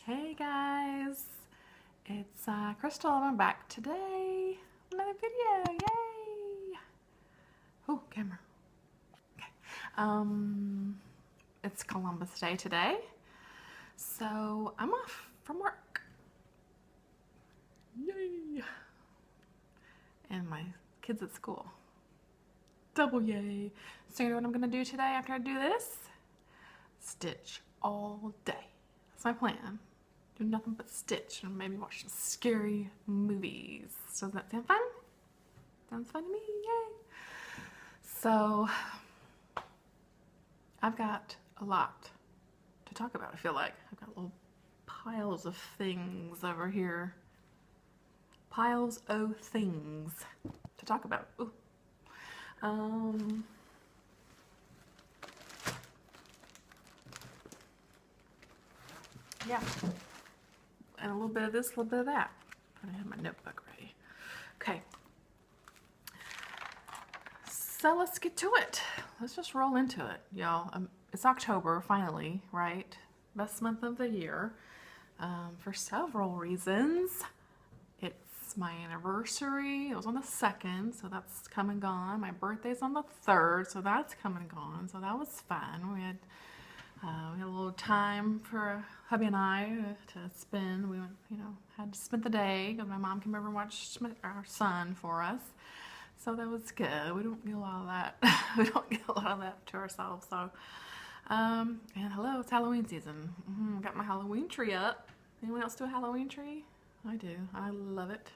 Hey guys, it's Crystal and I'm back today. Another video, yay! Oh, camera. Okay. It's Columbus Day today, so I'm off from work. Yay! And my kids at school. Double yay! So you know what I'm gonna do today after I do this? Stitch all day. That's my plan. Do nothing but stitch and maybe watch some scary movies. Doesn't that sound fun? Sounds fun to me, yay! So, I've got a lot to talk about, I feel like. I've got little piles of things over here. Piles of things to talk about. Ooh. Yeah. And a little bit of this, a little bit of that. I have my notebook ready. Okay. So let's get to it. Let's just roll into it, y'all. It's October, finally, right? Best month of the year, for several reasons. It's my anniversary. It was on the 2nd, so that's come and gone. My birthday's on the 3rd, so that's come and gone. So that was fun. We had a little time for hubby and I to spend. We went, had to spend the day because my mom came over and watched our son for us. So that was good. We don't get a lot of that. We don't get a lot of that to ourselves. So, and hello, it's Halloween season. Got my Halloween tree up. Anyone else do a Halloween tree? I do. I love it.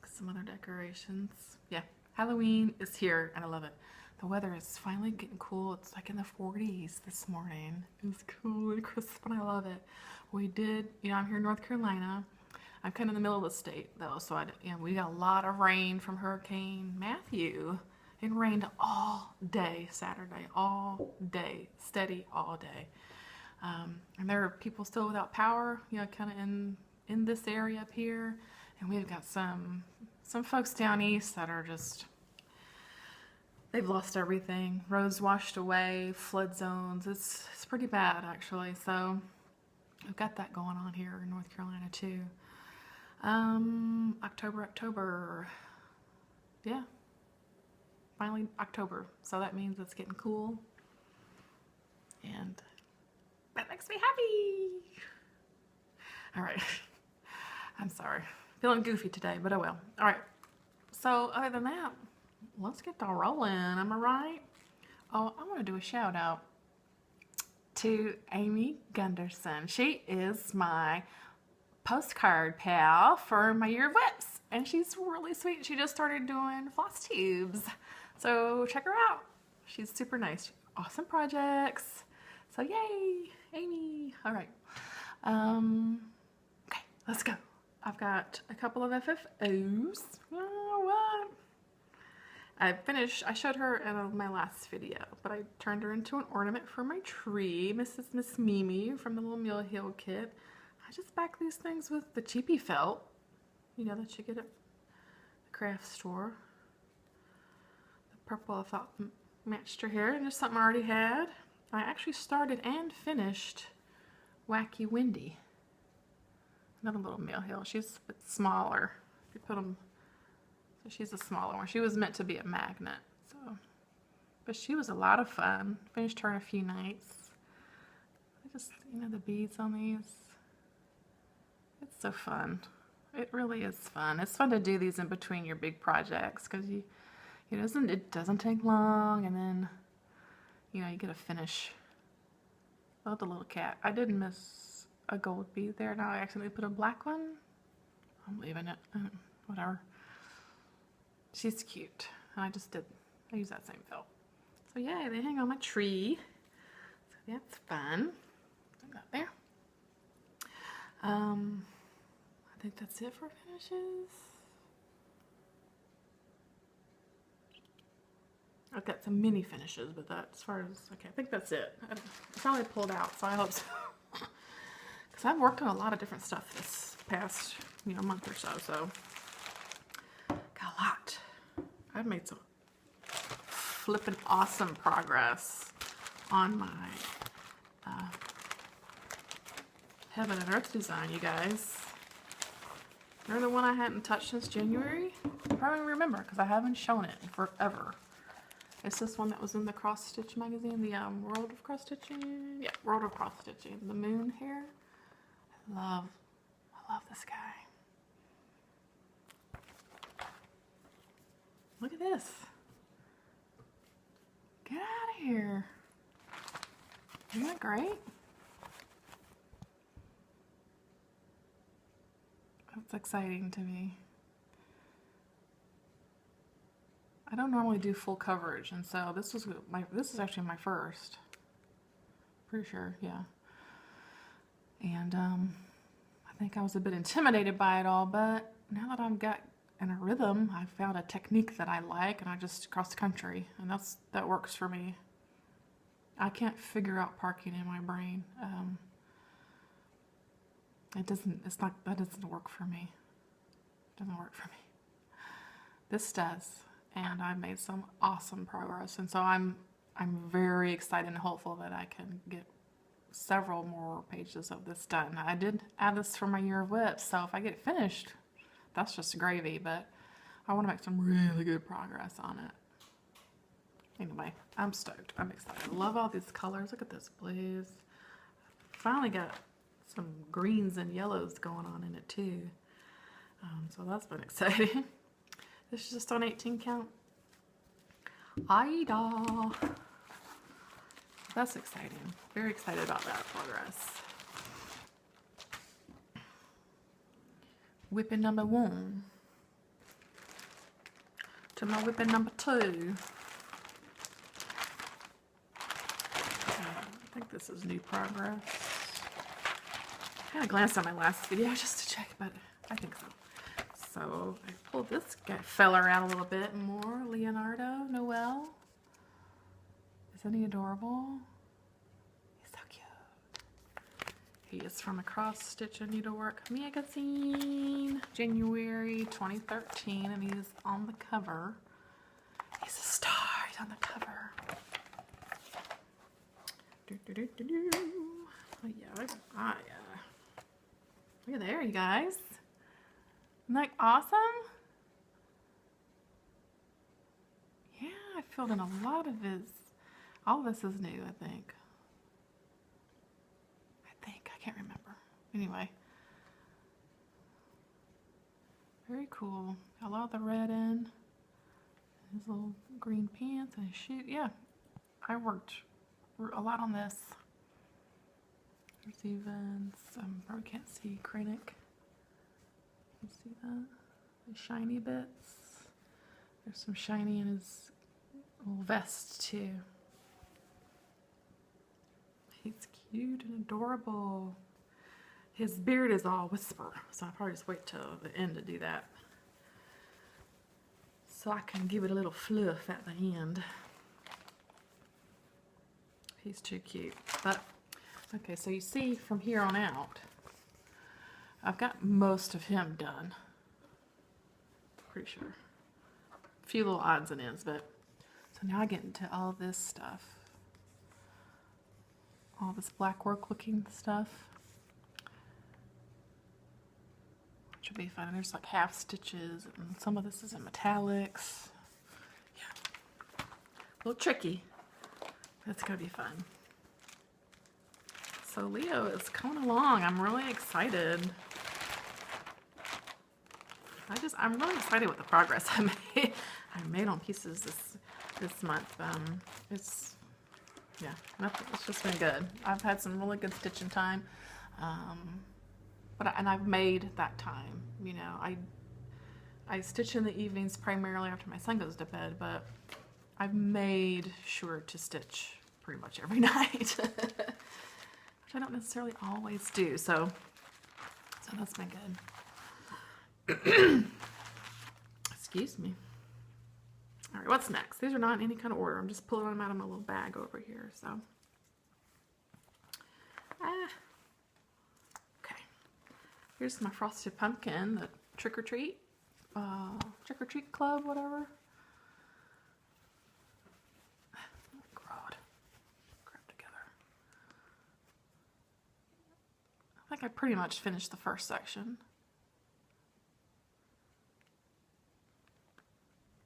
Got some other decorations. Yeah, Halloween is here and I love it. The weather is finally getting cool. It's like in the 40s this morning. It's cool and crisp and I love it. We did, I'm here in North Carolina. I'm kind of in the middle of the state though, so we got a lot of rain from Hurricane Matthew. It rained all day Saturday, all day, steady all day. And there are people still without power, kind of in this area up here. And we've got some folks down east that are just, they've lost everything. Roads washed away, flood zones. It's pretty bad actually. So we've got that going on here in North Carolina too. October. Yeah. Finally October. So that means it's getting cool. And that makes me happy. All right. I'm sorry. Feeling goofy today, but oh well. All right. So other than that, let's get the rolling. Am I right? Oh, I want to do a shout out to Amy Gunderson. She is my postcard pal for my year of whips, and she's really sweet. She just started doing Flosstubes, so check her out. She's super nice. Awesome projects. So yay, Amy. All right. Okay, let's go. I've got a couple of FFOs. Oh, what? I showed her in my last video, but I turned her into an ornament for my tree. Miss Mimi from the little Mill Hill kit. I just back these things with the cheapy felt, that you get at the craft store. The purple I thought matched her hair, and just something I already had. I actually started and finished Wacky Wendy. Another little Mill Hill. She's a bit smaller. If you put them, so she's a smaller one. She was meant to be a magnet, but she was a lot of fun. Finished her in a few nights. I just, the beads on these. It's so fun. It really is fun. It's fun to do these in between your big projects because it doesn't take long, and then you get to finish. Oh, the little cat. I did miss a gold bead there. Now I accidentally put a black one. I'm leaving it. Whatever. She's cute. I use that same felt. So yeah, they hang on my tree. So that's fun. Put that there. I think that's it for finishes. I've got some mini finishes, but that's as far as, okay, I think that's it. I probably pulled out, so I hope so. Because I've worked on a lot of different stuff this past, month or so, got a lot. I've made some flippin' awesome progress on my Heaven and Earth design, you guys. Remember the one I hadn't touched since January? I probably remember because I haven't shown it in forever. It's this one that was in the Cross Stitch magazine, the World of Cross Stitching. Yeah, World of Cross Stitching. The moon hair. I love this guy. Look at this. Get out of here. Isn't that great? That's exciting to me. I don't normally do full coverage, and so this is actually my first. Pretty sure, yeah. And I think I was a bit intimidated by it all, but now that I've got in a rhythm, I found a technique that I like, and I just cross the country, and that works for me. I can't figure out parking in my brain. That doesn't work for me. It doesn't work for me. This does, and I made some awesome progress, and so I'm very excited and hopeful that I can get several more pages of this done. I did add this for my year of whips, so if I get it finished, that's just gravy, but I want to make some really good progress on it. Anyway, I'm stoked. I'm excited. I love all these colors. Look at this, please. Finally got some greens and yellows going on in it too. So that's been exciting. This is just on 18 count. Ida. That's exciting. Very excited about that progress. Whipping number 1 to my whipping number 2. I think this is new progress. I had a glance at my last video just to check, but I think so. So I pulled this guy feller out a little bit more. Leonardo Noel. Isn't he adorable? He's so cute. He is from a Cross Stitch and Needlework magazine, January 2013, and he's on the cover. He's a star. He's on the cover. Oh yeah, look at there, you guys. Isn't that awesome? Yeah, I filled in a lot of his. All of this is new, I think. I can't remember. Anyway. Very cool. Got a lot of the red in. His little green pants and his shoe. Yeah, I worked a lot on this. There's even some, probably can't see, Krennic. You see that? The shiny bits. There's some shiny in his little vest too. He's cute and adorable. His beard is all whisper, so I'll probably just wait till the end to do that. So I can give it a little fluff at the end. He's too cute. But, okay, so you see from here on out, I've got most of him done. Pretty sure. A few little odds and ends, but, so now I get into all this stuff. All this black work looking stuff. Which will be fun. And there's like half stitches, and some of this is in metallics. Yeah. A little tricky. That's gonna be fun. So Leo is coming along. I'm really excited. I'm really excited with the progress I made on pieces this month. It's just been good. I've had some really good stitching time, and I've made that time. You know, I stitch in the evenings primarily after my son goes to bed, but I've made sure to stitch pretty much every night, which I don't necessarily always do. So that's been good. Excuse me. All right, what's next? These are not in any kind of order. I'm just pulling them out of my little bag over here. So, okay. Here's my frosted pumpkin, the trick or treat club, whatever. God, crap together. think I pretty much finished the first section.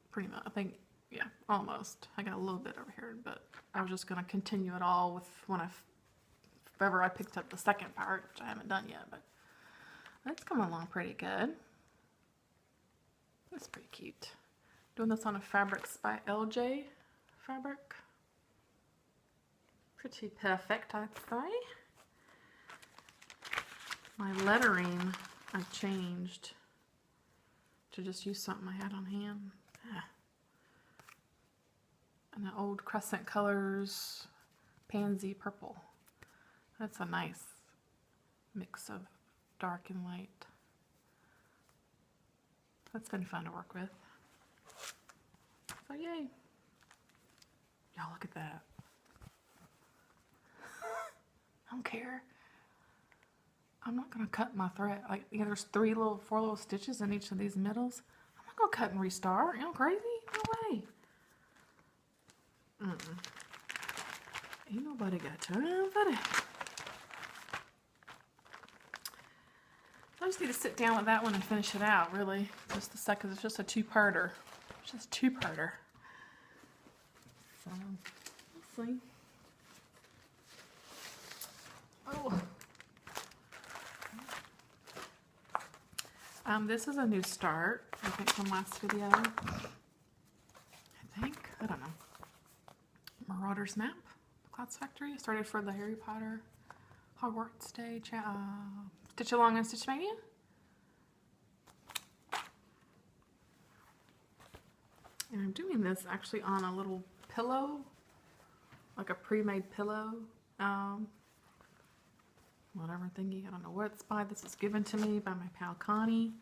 Pretty much, I think, yeah, almost. I got a little bit over here, but I was just going to continue it all with when if ever I picked up the second part, which I haven't done yet, but it's coming along pretty good. It's pretty cute. Doing this on a Fabrics by LJ fabric. Pretty perfect, I'd say. My lettering, I've changed to just use something I had on hand. And the old Crescent Colors Pansy Purple. That's a nice mix of dark and light. That's been fun to work with. So yay. Y'all look at that. I don't care. I'm not gonna cut my thread. Like, yeah, there's four little stitches in each of these middles. I'm not gonna cut and restart. You crazy? No way. Ain't nobody got time for that. I just need to sit down with that one and finish it out, really. Just a second. It's just a two-parter. It's just two-parter. So, we'll see. Oh. This is a new start, I think, from last video. I don't know. Marauder's Map, Clouds Factory. I started for the Harry Potter Hogwarts Day Stitch Along and Stitch Mania. And I'm doing this actually on a little pillow, like a pre-made pillow, whatever thingy. I don't know what it's by. This was given to me by my pal Connie.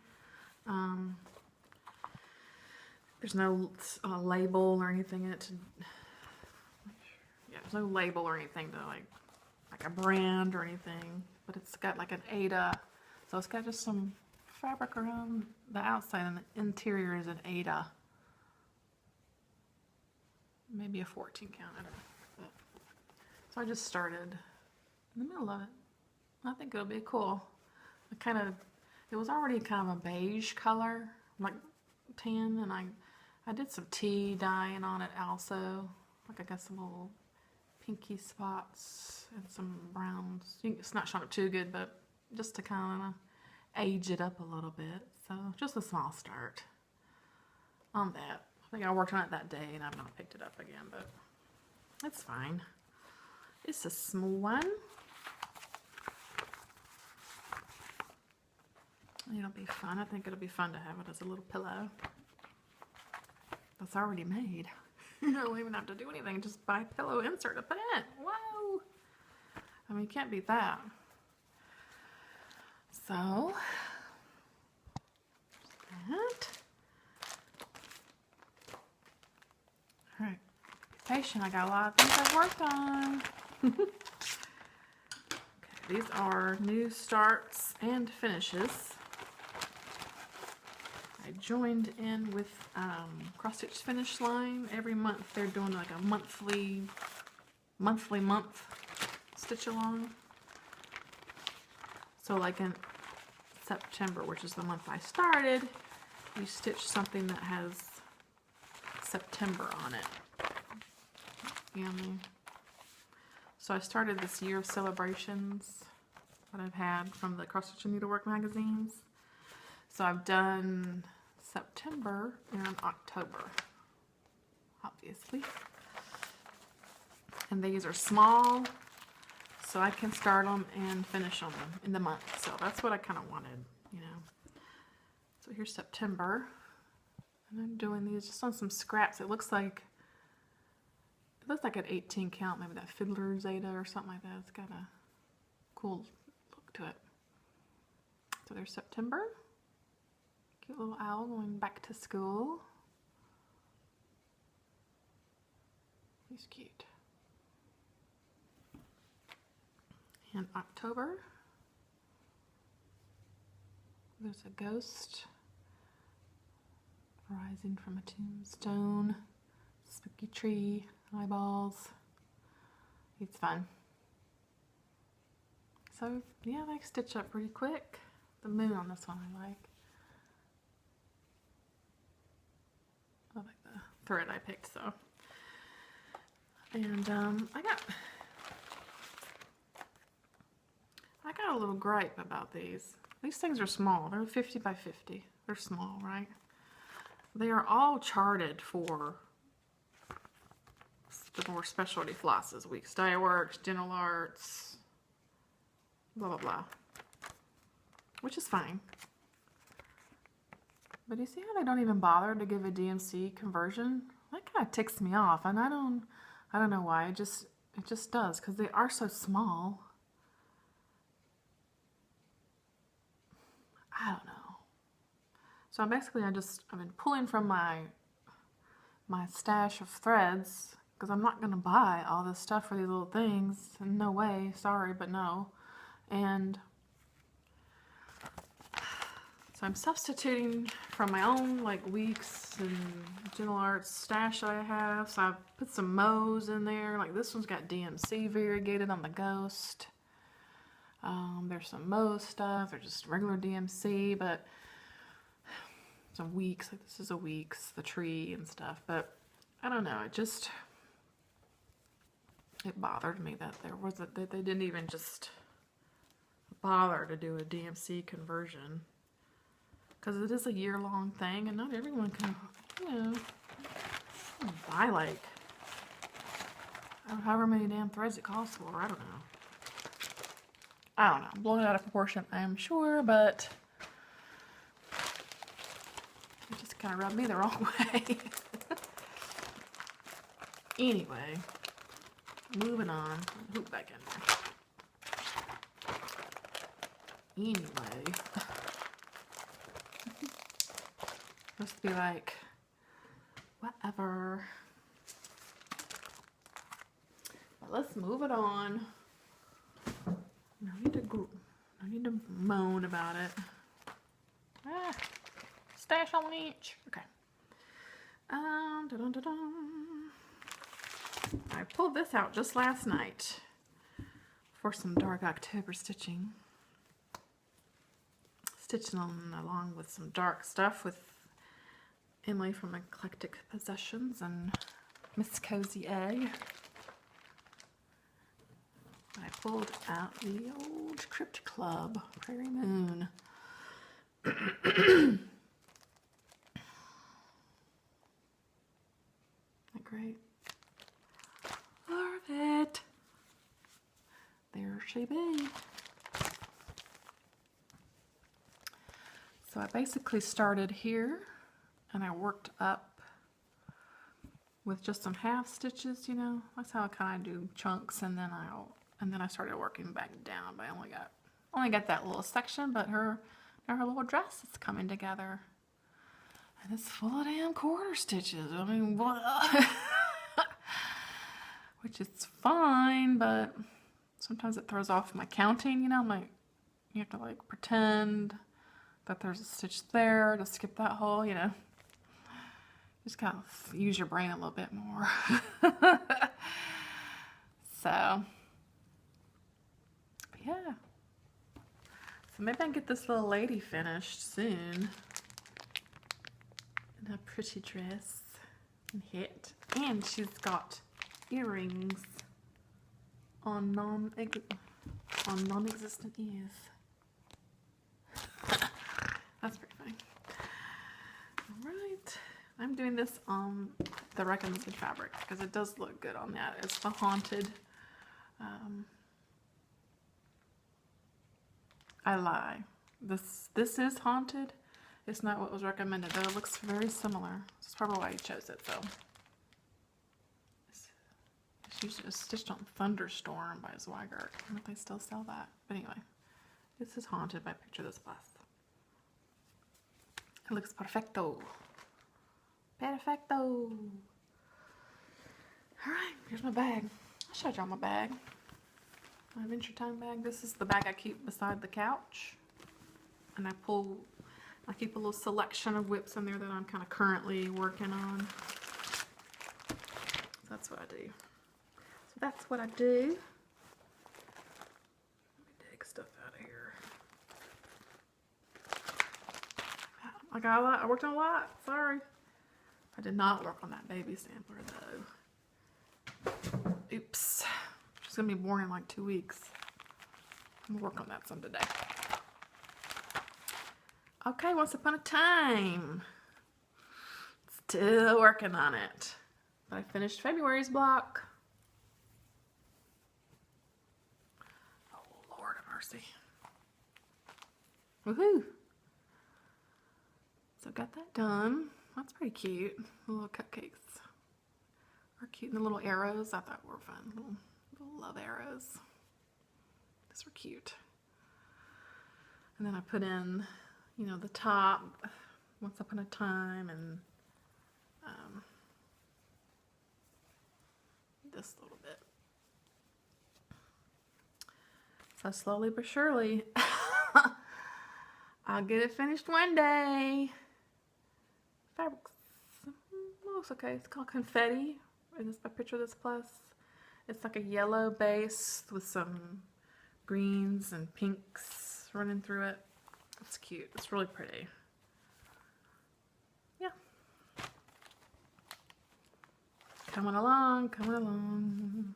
There's no label or anything in it. There's no label or anything to like a brand or anything, but it's got like an Ada, so it's got just some fabric around the outside, and the interior is an Ada, maybe a 14 count. I don't know. But, so I just started in the middle of it. I think it'll be cool. It was already kind of a beige color, like tan, and I did some tea dyeing on it also. Like I got some little pinky spots and some browns. It's not showing up too good, but just to kind of age it up a little bit. So just a small start on that. I think I worked on it that day and I've not picked it up again, but it's fine. It's a small one. It'll be fun. I think it'll be fun to have it as a little pillow. That's already made. You don't even have to do anything. Just buy a pillow insert to put in it. Whoa! I mean, you can't beat that. So, that. Alright. Be patient. I got a lot of things I've worked on. Okay, these are new starts and finishes. I joined in with Cross Stitch Finish Line. Every month they're doing like a monthly stitch along. So like in September, which is the month I started, you stitch something that has September on it. Yummy. So I started this year of celebrations that I've had from the Cross Stitch and Needlework magazines. So I've done September and October, obviously. And these are small, so I can start them and finish on them in the month. So that's what I kind of wanted, you know. So here's September. And I'm doing these just on some scraps. It looks like an 18 count, maybe that Fiddler Zeta or something like that. It's got a cool look to it. So there's September. Cute little owl going back to school. He's cute. And October, there's a ghost rising from a tombstone, spooky tree, eyeballs. It's fun. So yeah, they stitch up pretty quick. The moon on this one I like. I like the thread I picked, so. And I got a little gripe about these. These things are small. They're 50 by 50. They're small, right? They are all charted for the more specialty flosses. Weeks Dye Works, Dental Arts, blah, blah, blah. Which is fine. But you see how they don't even bother to give a DMC conversion? That kind of ticks me off, and I don't know why. It just does, because they are so small. I don't know. So basically I've been pulling from my stash of threads, because I'm not going to buy all this stuff for these little things. No way, sorry, but no. And so I'm substituting from my own like Weeks and Dental Arts stash that I have. So I've put some Mo's in there. Like this one's got DMC variegated on the Ghost. There's some Mo stuff. There's just regular DMC, but some Weeks. Like this is a Weeks, the tree and stuff. But I don't know. It bothered me that that they didn't even just bother to do a DMC conversion, because it is a year-long thing, and not everyone can, you know, buy like however many damn threads it costs for. I don't know. I'm blowing it out of proportion, I am sure, but it just kind of rubbed me the wrong way. Anyway, moving on. Hoop back in there. Anyway, must be like, whatever. But let's move it on. No need to moan about it. Ah, stash on each. Okay. I pulled this out just last night for some dark October stitching. Stitching along with some dark stuff with Emily from Eclectic Possessions and Miss Cozy Egg. I pulled out the old Crypt Club Prairie Moon. Isn't that great? Love it. There she be. So I basically started here and I worked up with just some half stitches, you know. That's how I kind of do chunks, and then I started working back down. But I only got that little section, but her little dress is coming together. And it's full of damn quarter stitches. I mean, what? Which is fine, but sometimes it throws off my counting, you know. I'm like, you have to like pretend that there's a stitch there to skip that hole, you know. Just kind of use your brain a little bit more. So, yeah. So maybe I can get this little lady finished soon. In her pretty dress and hat. And she's got earrings on non-existent ears. That's pretty funny. Alright. I'm doing this on the recommended fabric because it does look good on that. It's the Haunted. I lie. This is Haunted. It's not what was recommended, though. It looks very similar. That's probably why you chose it, though. It's usually stitched on Thunderstorm by Zweigart. I don't know if they still sell that. But anyway, this is Haunted by Picture This Bus. It looks perfecto. Perfecto. Alright, here's my bag. I showed y'all my bag. My Adventure Time bag. This is the bag I keep beside the couch. And I keep a little selection of whips in there that I'm kind of currently working on. So that's what I do. Let me dig I got a lot. I worked on a lot. Sorry. I did not work on that baby sampler though. Oops. She's gonna be born in like 2 weeks. I'm gonna work on that some today. Okay, once upon a time. Still working on it. But I finished February's block. Oh, Lord of mercy. Woohoo! So got that done. That's pretty cute. The little cupcakes are cute. And the little arrows, I thought were fun. Little love arrows. These were cute. And then I put in, you know, the top, Once Upon a Time, and this little bit. So slowly but surely, I'll get it finished one day. Fabrics. Looks okay. It's called Confetti. And it's a picture of this plus. It's like a yellow base with some greens and pinks running through it. It's cute. It's really pretty. Yeah. Coming along, coming along.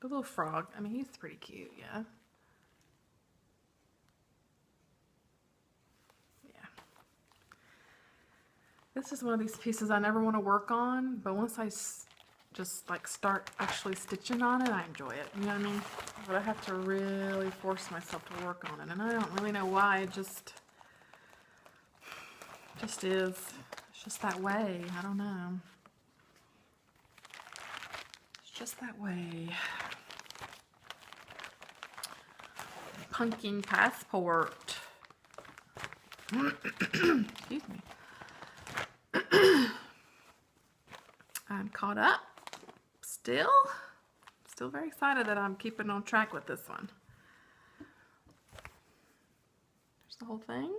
The little frog. I mean, he's pretty cute, yeah. This is one of these pieces I never want to work on, but once I just like start actually stitching on it, I enjoy it. You know what I mean? But I have to really force myself to work on it, and I don't really know why. It just is. It's just that way. I don't know. It's just that way. Pumpkin passport. Excuse me. I'm caught up. Still very excited that I'm keeping on track with this one. There's the whole thing.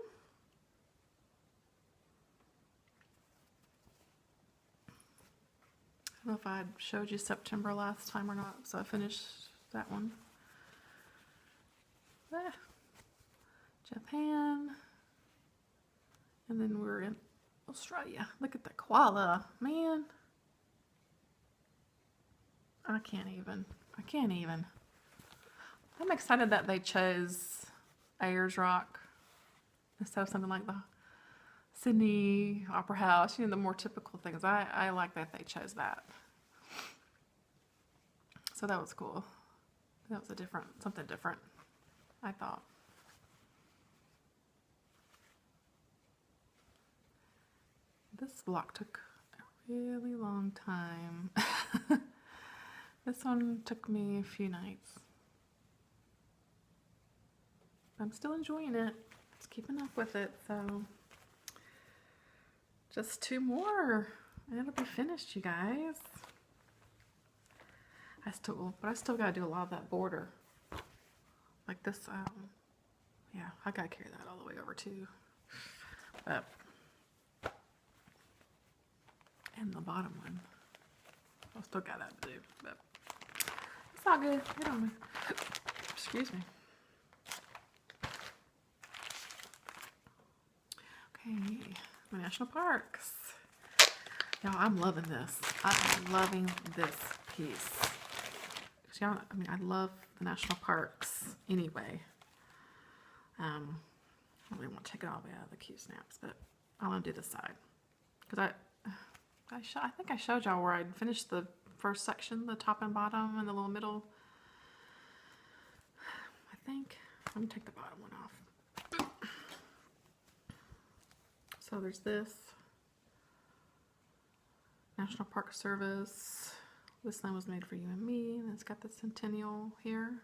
I don't know if I showed you September last time or not, so I finished that one. Japan. And then we're in Australia. Look at the koala, man. I can't even. I'm excited that they chose Ayers Rock instead of something like the Sydney Opera House, you know, the more typical things. I like that they chose that. So that was cool. That was something different, I thought. This block took a really long time. This one took me a few nights. I'm still enjoying it. Just keeping up with it, so just 2 more and it'll be finished, you guys. But I still gotta do a lot of that border. Like this, yeah, I gotta carry that all the way over too. But and the bottom one, I still got that to do, but it's all good. It don't, excuse me. Okay, my national parks. Y'all, I'm loving this. I'm loving this piece. Y'all, I mean, I love the national parks anyway. I don't really want to take it all the way out of the Q snaps, but I want to do this side because I think I showed y'all where I'd finished the first section, the top and bottom, and the little middle. I think. Let me take the bottom one off. So there's this. National Park Service. This land was made for you and me. And it's got the centennial here.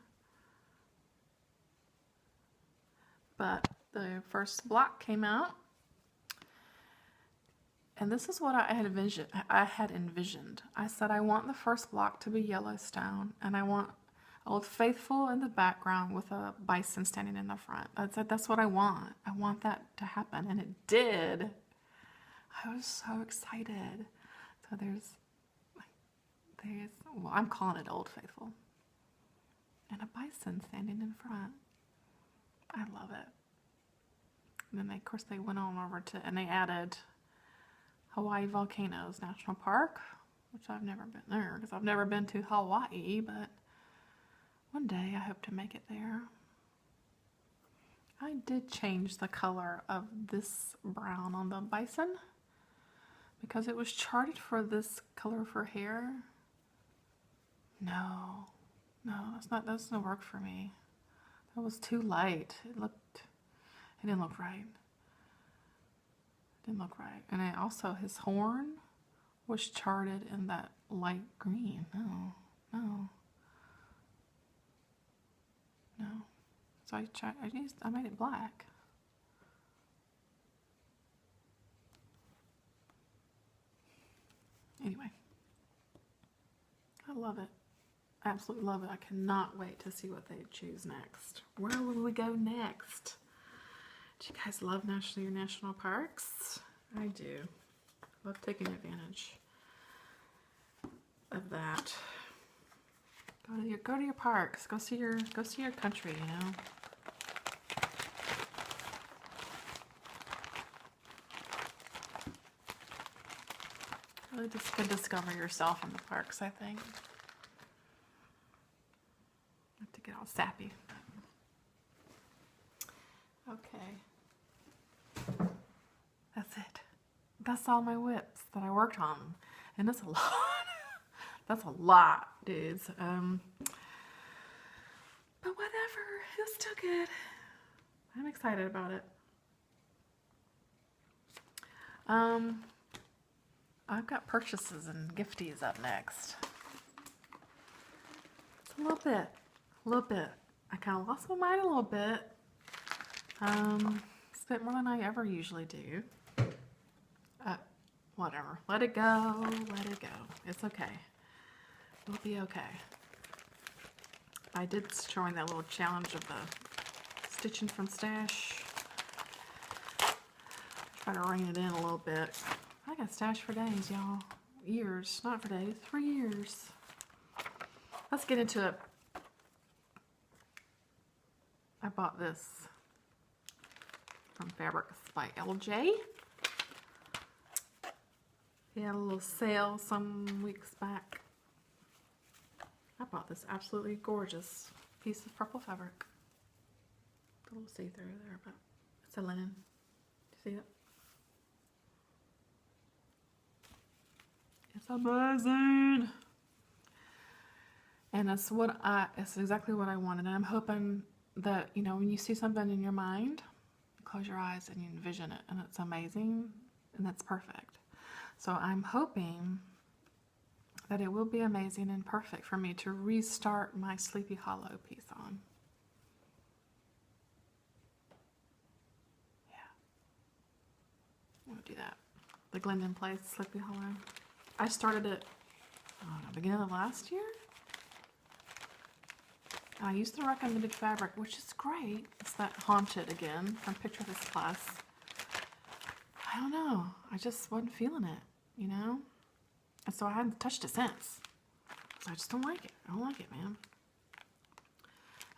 But the first block came out. And this is what I had envisioned. I said I want the first block to be Yellowstone, and I want Old Faithful in the background with a bison standing in the front. I said that's what I want. I want that to happen, and it did. I was so excited. So there's, well, I'm calling it Old Faithful, and a bison standing in front. I love it. And then they, of course, they went on over to, and they added Hawaii Volcanoes National Park, which I've never been there because I've never been to Hawaii, but one day I hope to make it there. I did change the color of this brown on the bison because it was charted for this color for hair. No, that doesn't work for me. That was too light. It didn't look right. And also his horn was charted in that light green. No. So I made it black. Anyway, I love it. I absolutely love it. I cannot wait to see what they choose next. Where will we go next? Do you guys love your national parks? I do. Love taking advantage of that. Go to your parks. Go see your country, you know. Really just to discover yourself in the parks, I think. Not to get all sappy. Okay. That's it. That's all my whips that I worked on. And that's a lot. That's a lot, dudes. But whatever. It's still good. I'm excited about it. I've got purchases and gifties up next. It's a little bit. I kind of lost my mind a little bit. Spent more than I ever usually do. Whatever. Let it go. It's okay. It'll be okay. I did join that little challenge of the stitching from stash. Try to rein it in a little bit. I got stash for days, y'all. Years, not for days, 3 years. Let's get into it. I bought this from Fabrics by LJ. He had a little sale some weeks back. I bought this absolutely gorgeous piece of purple fabric. A little see-through there, but it's a linen. Do you see it? It's amazing. And it's exactly what I wanted. And I'm hoping that, you know, when you see something in your mind, you close your eyes and you envision it, and it's amazing, and that's perfect. So I'm hoping that it will be amazing and perfect for me to restart my Sleepy Hollow piece on. Yeah. I'm gonna do that. The Glendon Place Sleepy Hollow. I started it, I don't know, beginning of last year? I used the recommended fabric, which is great. It's that Haunted again from Picture This Class. I don't know. I just wasn't feeling it, you know? And so I hadn't touched it since. So I just don't like it. I don't like it, man.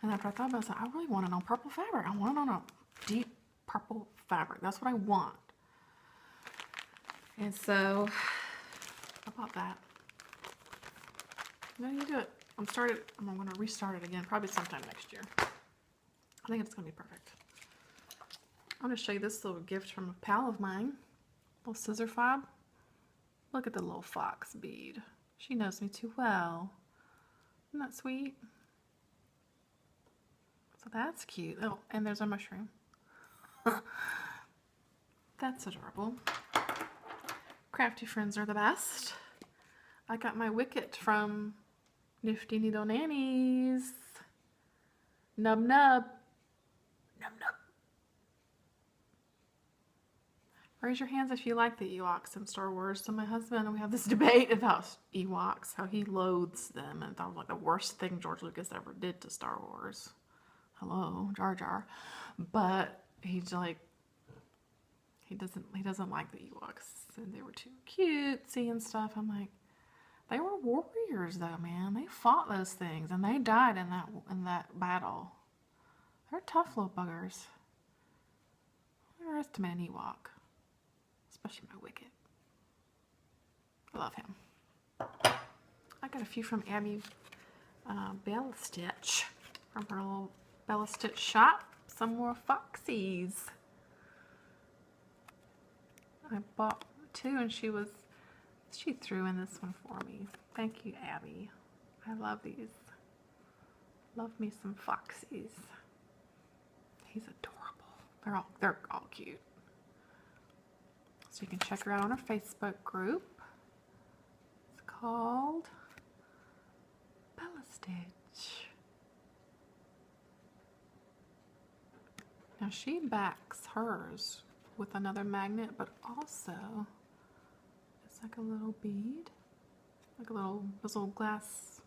And after I thought about it, I really want it on purple fabric. I want it on a deep purple fabric. That's what I want. And so I bought that. No, you do it. I'm going to restart it again, probably sometime next year. I think it's going to be perfect. I'm going to show you this little gift from a pal of mine. Little scissor fob. Look at the little fox bead. She knows me too well. Isn't that sweet? So that's cute. Oh, and there's a mushroom. That's adorable. Crafty friends are the best. I got my Wicket from Nifty Needle Nannies. Nub nub. Nub nub. Raise your hands if you like the Ewoks in Star Wars. So my husband and we have this debate about Ewoks, how he loathes them, and thought it was like the worst thing George Lucas ever did to Star Wars. Hello, Jar Jar. But he's like, he doesn't like the Ewoks, and they were too cutesy and stuff. I'm like, they were warriors though, man. They fought those things and they died in that battle. They're tough little buggers. underestimate an Ewok, especially my Wicket. I love him. I got a few from Abby Bella Stitch, from her little Bella Stitch shop. Some more Foxies. I bought 2 and she threw in this one for me. Thank you, Abby. I love these. Love me some Foxies. He's adorable. They're all cute. So you can check her out on her Facebook group. It's called Bella Stitch. Now she backs hers with another magnet, but also it's like a little bead, like a little glass.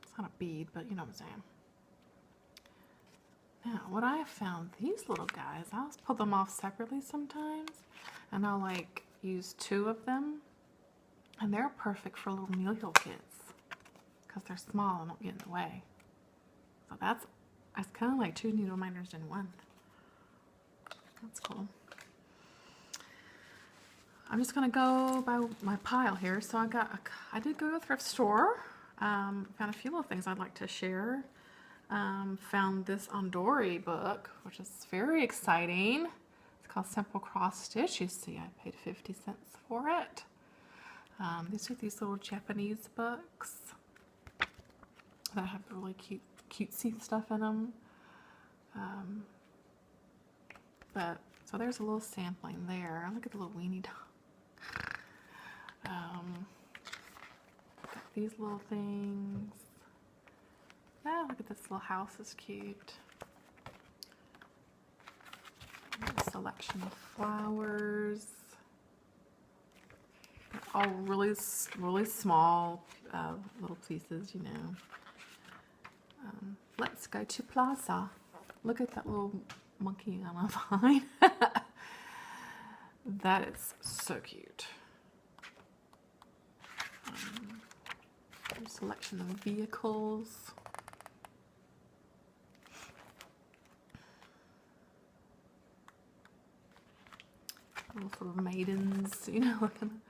It's not a bead, but you know what I'm saying. Now, what I have found, these little guys, I'll pull them off separately sometimes, and I'll like use 2 of them, and they're perfect for little meal hill kits because they're small and don't get in the way. So that's kind of like 2 needle minders in one. That's cool. I'm just gonna go by my pile here. So I did go to a thrift store. Found a few little things I'd like to share. Found this Ondori book, which is very exciting. It's called Simple Cross Stitch. You see, I paid 50 cents for it. These are these little Japanese books that have really cutesy stuff in them. So there's a little sampling there. Look at the little weenie dog. Got these little things. Oh, look at this little house, is cute. A selection of flowers. All really small little pieces, you know. Let's go to Plaza. Look at that little monkey on a vine. That is so cute. A selection of vehicles. Little sort of maidens, you know, looking.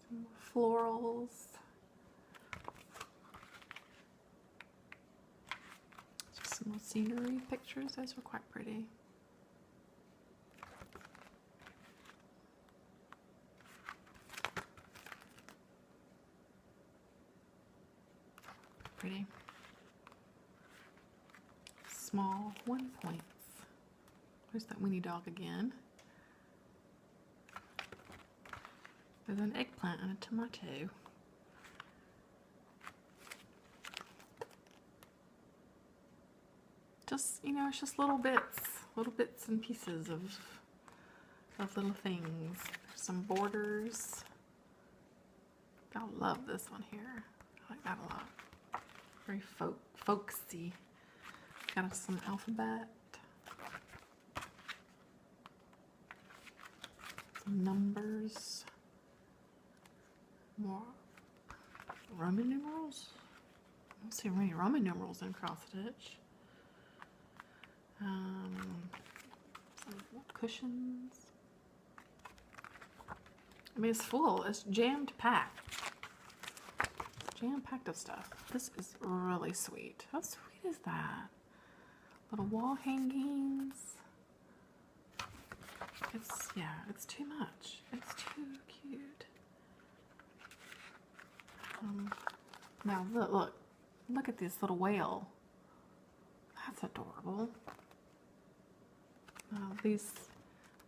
Some florals. Just some little scenery pictures. Those were quite pretty. Pretty. Small 1 points. There's that weenie dog again. There's an eggplant and a tomato. Just, you know, it's just little bits and pieces of little things. There's some borders. I love this one here. I like that a lot. Very folksy. Got some alphabet. Some numbers. More Roman numerals. I don't see any Roman numerals in cross stitch. Some cushions. I mean, it's full. It's jammed packed. Jam-packed of stuff. This is really sweet. How sweet is that? Little wall hangings. It's too much. It's too cute. Now look at this little whale. That's adorable. This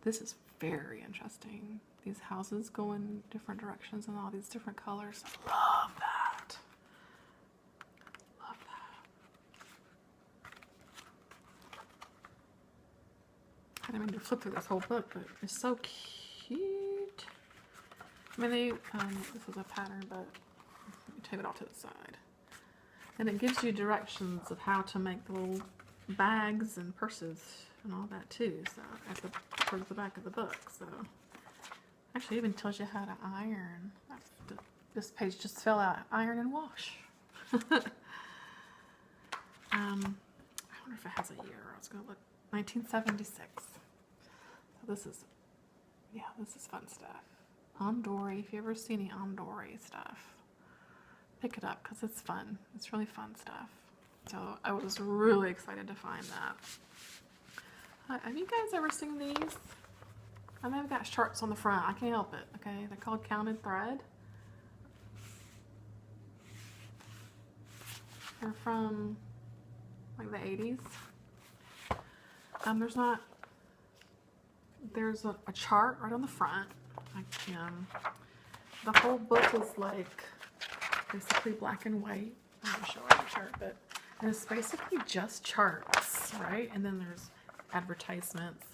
is very interesting. These houses go in different directions and all these different colors. I love that. Love that. I didn't mean to flip through this whole book, but it's so cute. I mean, this is a pattern, but let me take it off to the side. And it gives you directions of how to make the little bags and purses and all that too. So towards the back of the book. So actually, it even tells you how to iron. This page just fell out. Iron and wash. I wonder if it has a year. I was going to look. 1976. So this is, yeah, this is fun stuff. Andori. If you ever see any Andori stuff, pick it up because it's fun. It's really fun stuff. So I was really excited to find that. Have you guys ever seen these? I know I've got charts on the front. I can't help it. Okay, they're called counted thread. They're from like the 80s. There's a chart right on the front. The whole book is like basically black and white. I'm going to show you the chart, but it's basically just charts, right? And then there's advertisements.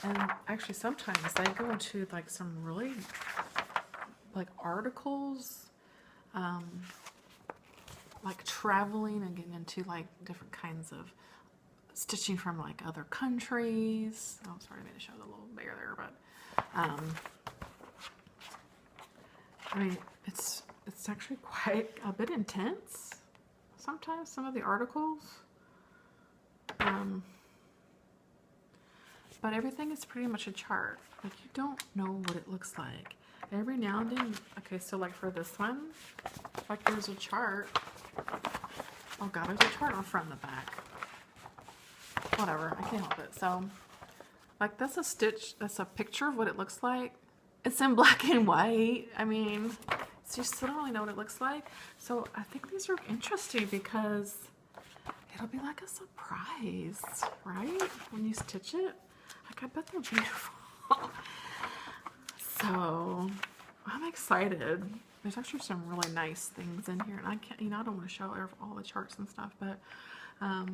And actually sometimes they go into like some really like articles, like traveling and getting into like different kinds of stitching from like other countries. Oh, sorry, I made to show the little bear there, but I mean, it's actually quite a bit intense. Sometimes some of the articles, but everything is pretty much a chart. Like you don't know what it looks like. Every now and then, okay, so like for this one, like there's a chart. Oh God, there's a chart on the front and the back. Whatever, I can't help it. So, like that's a stitch, that's a picture of what it looks like. It's in black and white. I mean, you still don't really know what it looks like. So I think these are interesting because it'll be like a surprise, right? When you stitch it. Like I bet they're beautiful. So I'm excited. There's actually some really nice things in here. And I can't, I don't want to show all the charts and stuff, but I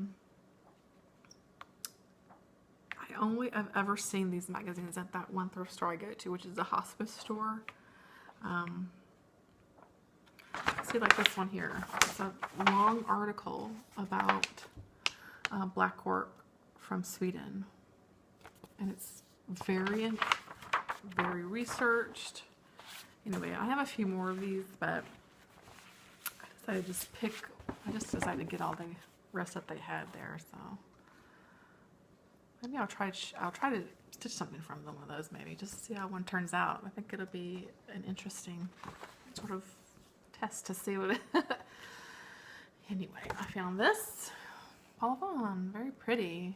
only have ever seen these magazines at that one thrift store I go to, which is the hospice store. See, like this one here. It's a long article about black work from Sweden, and it's very researched. Anyway, I have a few more of these, but I just decided to get all the rest that they had there. So maybe I'll try to stitch something from one of those, maybe just to see how one turns out. I think it'll be an interesting sort of test to see what it anyway, I found this all on, very pretty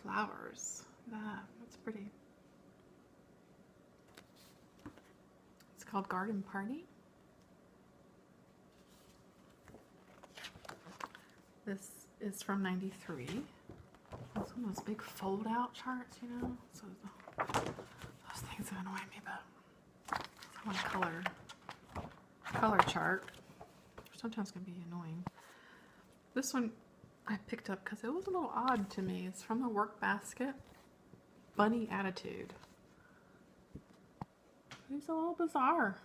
flowers. That's pretty. It's called Garden Party. This is from '93. It's one of those big fold out charts, you know, so those things annoy me, but I want a color chart. Sometimes can be annoying. This one I picked up because it was a little odd to me. It's from the Work Basket. Bunny Attitude. It's a little bizarre.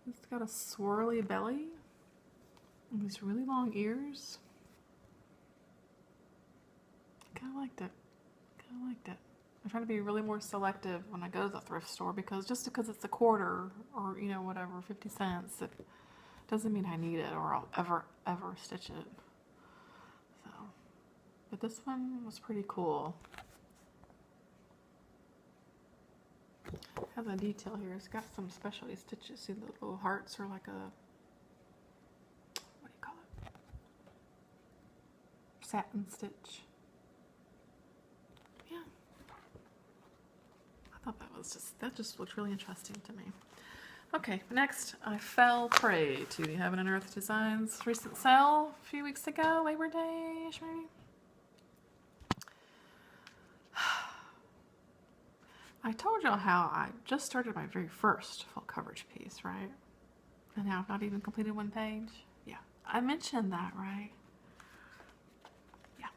It's got a swirly belly and these really long ears. Kind of liked it. I try to be really more selective when I go to the thrift store because just because it's a quarter or, you know, whatever, 50 cents, it doesn't mean I need it or I'll ever stitch it. So, but this one was pretty cool. It has a detail here. It's got some specialty stitches. See, the little hearts are like a, what do you call it? Satin stitch. Yeah. I thought that just looked really interesting to me. Okay, next I fell prey to the Heaven and Earth Designs recent sale a few weeks ago, Labor Day-ish maybe. I told y'all how I just started my very first full coverage piece, right? And now I've not even completed one page. Yeah, I mentioned that, right? Yeah.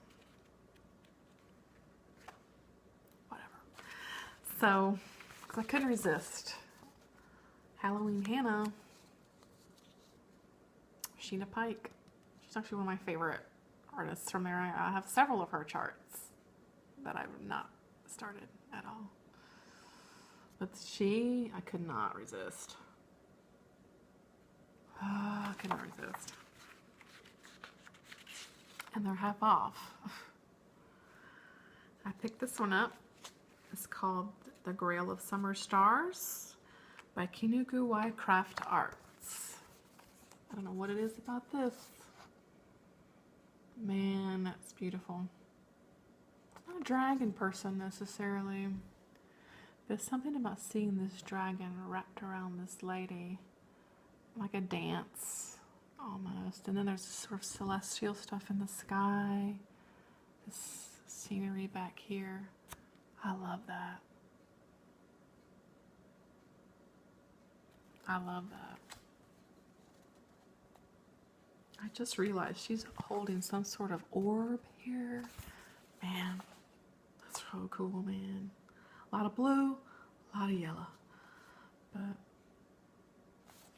Whatever. So, because I couldn't resist. Halloween Hannah, Sheena Pike. She's actually one of my favorite artists from there. I have several of her charts that I've not started at all. But she, I could not resist. I could not resist. And they're half off. I picked this one up. It's called The Grail of Summer Stars by Kinugu Y Craft Arts. I don't know what it is about this. Man, that's beautiful. I'm not a dragon person necessarily. There's something about seeing this dragon wrapped around this lady, like a dance almost. And then there's this sort of celestial stuff in the sky, this scenery back here. I love that. I love that. I just realized she's holding some sort of orb here. Man, that's so cool, man. A lot of blue, a lot of yellow. But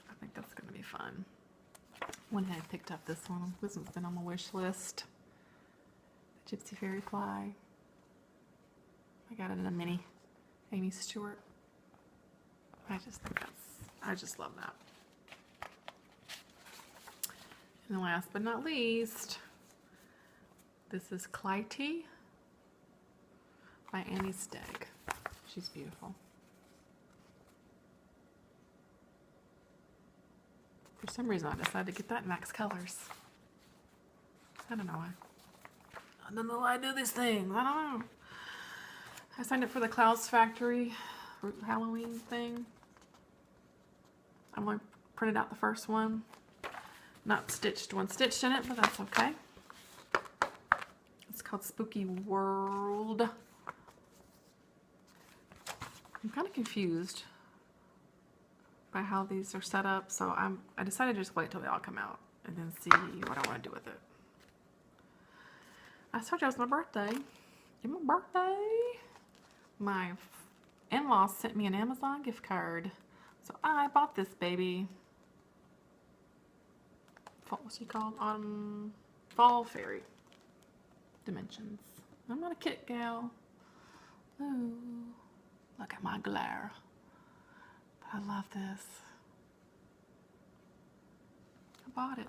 I think that's going to be fun. When I picked up this one, this one's been on my wish list. The Gypsy Fairy Fly. I got it in a mini Amy Stewart. I just think I just love that. And last but not least, this is Clytie by Annie Stegg. She's beautiful. For some reason, I decided to get that in Max Colors. I don't know why. I don't know why I do these things. I don't know. I signed up for the Clouds Factory Halloween thing. I've only printed out the first one. Not stitched one stitched in it, but that's okay. It's called Spooky World. I'm kind of confused by how these are set up, so I decided to just wait till they all come out and then see what I want to do with it. I told you it was my birthday. It's my birthday. My in-laws sent me an Amazon gift card, so I bought this baby. What's she called? Fall Fairy Dimensions. I'm not a kit gal. Ooh, look at my glare. But I love this. I bought it.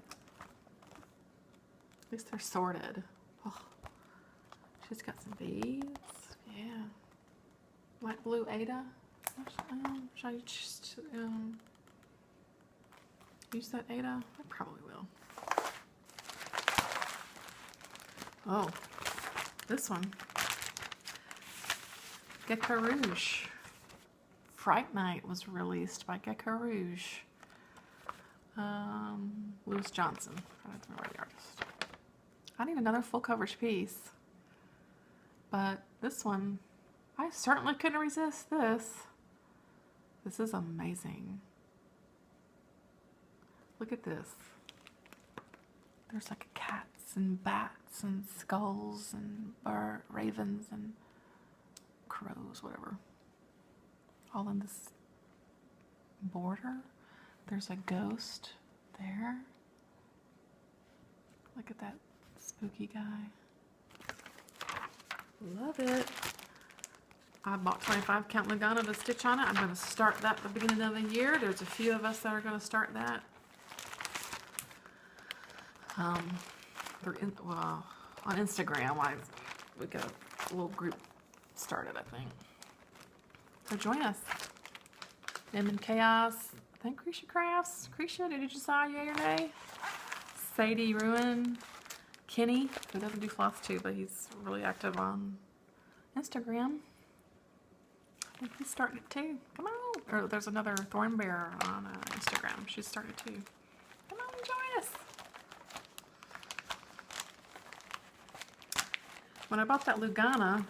At least they're sorted. Oh, she's got some beads. Yeah. Light blue Ada. Should I just use that Ada? I probably will. Oh, this one. Gecko Rouge. Fright Night was released by Gecko Rouge. Louis Johnson. That's my right artist. I need another full coverage piece. But this one, I certainly couldn't resist this. This is amazing. Look at this. There's like cats and bats and skulls and ravens and crows, whatever. All in this border. There's a ghost there. Look at that spooky guy. Love it. I bought 25 count Lugana to stitch on it. I'm going to start that at the beginning of the year. There's a few of us that are going to start that. On Instagram, we got a little group started, I think. So join us. M and Chaos. I think Cretia Crafts. Cretia, did you decide yay or nay? Sadie Ruin. Kenny, who doesn't do Flosstube, but he's really active on Instagram. I think he's starting it too. Come on. Or there's another Thorn Bear on Instagram. She's started too. Come on, join us. When I bought that Lugana,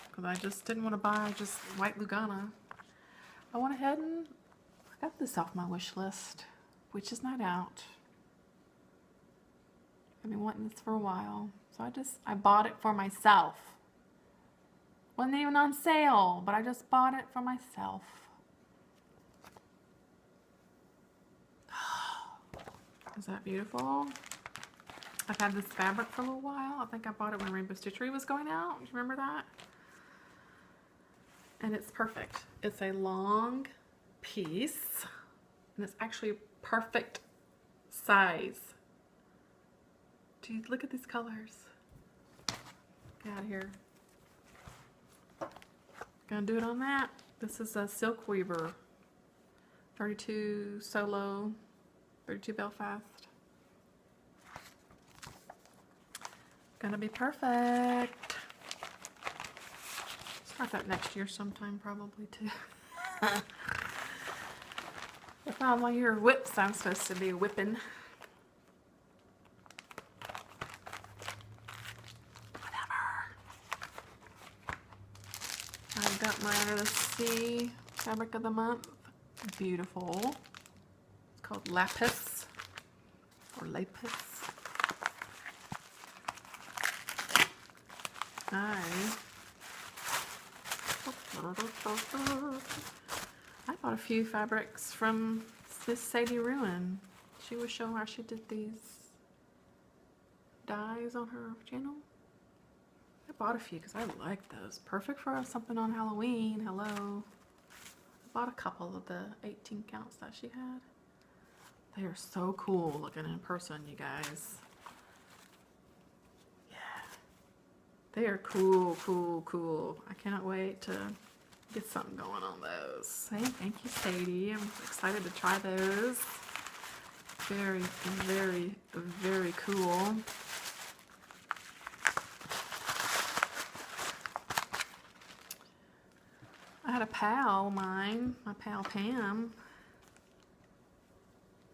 because I just didn't want to buy just white Lugana, I went ahead and I got this off my wish list, which is not out. I've been wanting this for a while, so I bought it for myself. Wasn't even on sale, but I just bought it for myself. Is that beautiful? I've had this fabric for a little while. I think I bought it when Rainbow Stitchery was going out. Do you remember that? and it's perfect. It's a long piece, and it's actually perfect size. Dude, look at these colors. Get out of here. Gonna do it on that. This is a Silk Weaver 32 Solo, 32 Belfast. Gonna be perfect. Start that next year sometime, probably too. If not while your whips, I'm supposed to be whipping. I've got my Under the Sea fabric of the month. Beautiful. It's called Lapis or Lapis. I bought a few fabrics from Miss Sadie Ruin. She was showing how she did these dyes on her channel. I bought a few because I like those. Perfect for something on Halloween. Hello. I bought a couple of the 18 counts that she had. They are so cool looking in person, you guys. Yeah. They are cool, cool, cool. I cannot wait to get something going on those. Hey, thank you, Sadie. I'm excited to try those. Very, very, very cool. I had a pal of mine, my pal Pam,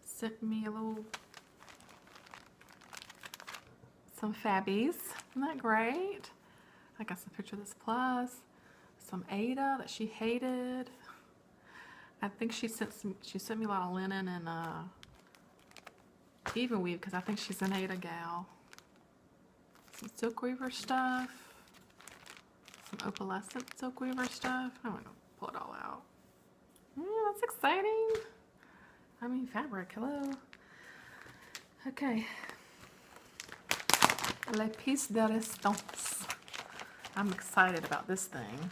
sent me a little, some fabbies. Isn't that great? I got some picture of this plus, some Ada that she hated. I think she sent me a lot of linen and even weave because I think she's an Ada gal. Some Silk Weaver stuff. Some opalescent Silk Weaver stuff. I'm gonna pull it all out. Yeah, that's exciting. I mean, fabric, hello. Okay. La pièce de résistance. I'm excited about this thing.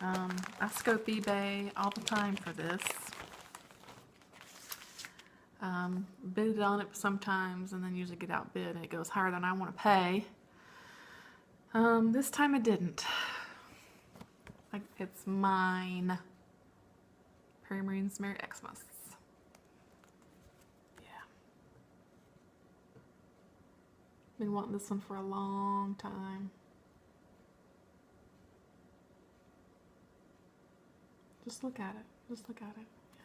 I scope eBay all the time for this. Bid on it sometimes and then usually get outbid and it goes higher than I want to pay. This time it didn't. Like, it's mine. Prairie Marines Merry Xmas. Yeah. Been wanting this one for a long time. Just look at it. Just look at it. Yeah.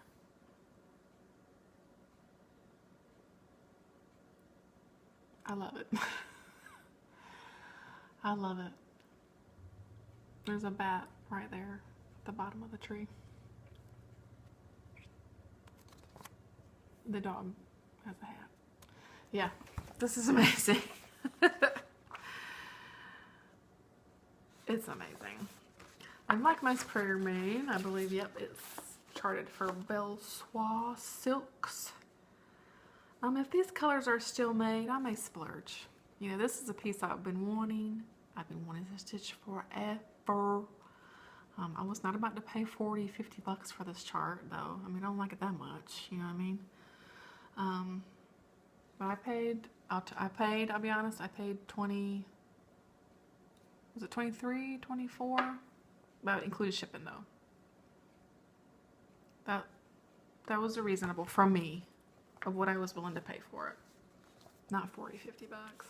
I love it. I love it. There's a bat right there at the bottom of the tree. The dog has a hat. Yeah, this is amazing. It's amazing. And like my Prairie Marine, I believe, yep, it's charted for Belle Soie Silks. If these colors are still made, I may splurge. You know, this is a piece I've been wanting. I've been wanting to stitch forever. I was not about to pay 40, 50 bucks for this chart, though. I mean, I don't like it that much, you know what I mean? But I'll be honest, I paid 20, was it 23, 24? That included shipping, though. That was reasonable for me of what I was willing to pay for it. Not 40, 50 bucks.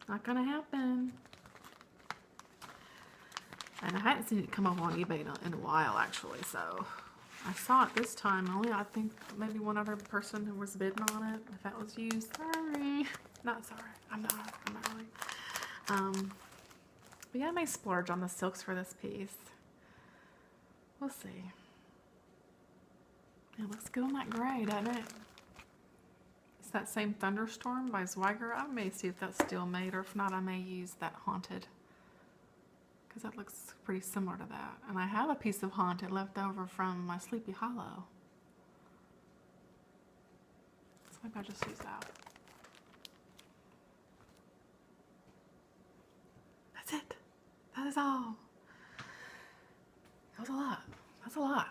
Not gonna happen. And I hadn't seen it come up on eBay in a while, actually, so I saw it this time. Only, I think, maybe one other person who was bidding on it. If that was you, sorry. Not sorry. I'm not really. But yeah, I may splurge on the silks for this piece. We'll see. It looks good on that gray, doesn't it? It's that same Thunderstorm by Zweigert. I may see if that's still made, or if not, I may use that Haunted. Because that looks pretty similar to that. And I have a piece of Haunted left over from my Sleepy Hollow. So maybe I'll just use that. That's it. That is all. That was a lot. That's a lot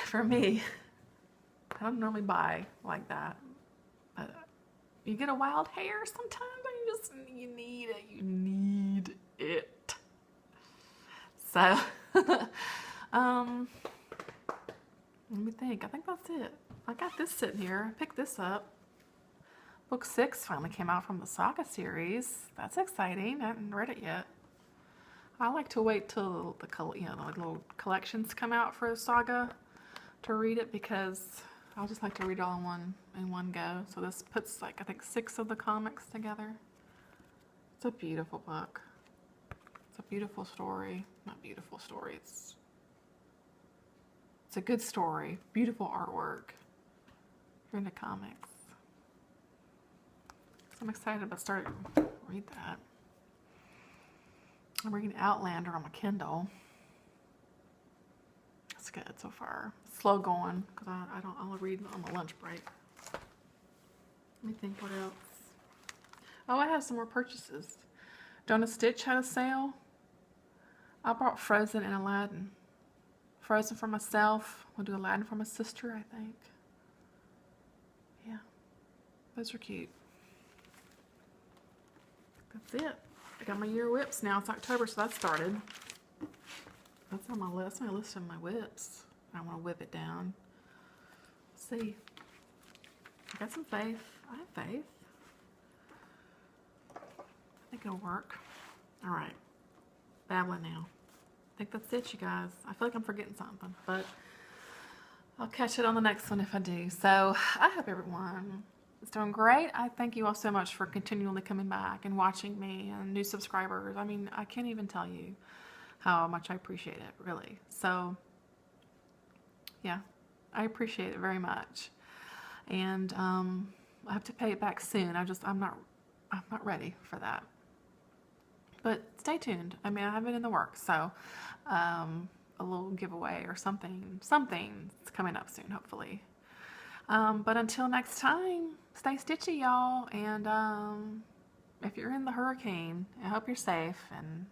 for me. I don't normally buy like that. But you get a wild hair sometimes and you need it. You need it. So, let me think. I think that's it. I got this sitting here. I picked this up. Book 6 finally came out from the Saga series. That's exciting. I haven't read it yet. I like to wait till the little collections come out for Saga to read it, because I just like to read it all in one go. So this puts, like, I think 6 of the comics together. It's a beautiful book. It's a beautiful story. Not beautiful story. It's a good story. Beautiful artwork. If you're into comics. So I'm excited about starting to read that. I'm reading Outlander on my Kindle. It's good so far. Slow going, because I'll read on the lunch break. Let me think what else. Oh, I have some more purchases. Don't a Stitch had a sale? I bought Frozen and Aladdin. Frozen for myself. We'll do Aladdin for my sister, I think. Yeah. Those are cute. That's it. I got my year whips now. It's October, so that started. That's on my list. My list of my whips. I want to whip it down. Let's see. I got some faith. I have faith. I think it'll work. All right. Babbling now. I think that's it, you guys. I feel like I'm forgetting something, but I'll catch it on the next one if I do. So I hope everyone is doing great. I thank you all so much for continually coming back and watching me, and new subscribers. I mean, I can't even tell you how much I appreciate it, really. So yeah, I appreciate it very much. And I have to pay it back soon. I'm not ready for that. But stay tuned. I mean, I have it in the works, so a little giveaway or something's coming up soon, hopefully. But until next time, stay stitchy, y'all. And if you're in the hurricane, I hope you're safe and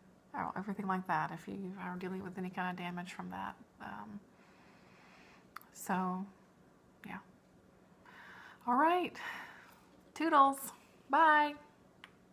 everything like that, if you are dealing with any kind of damage from that. So, yeah. All right. Toodles. Bye.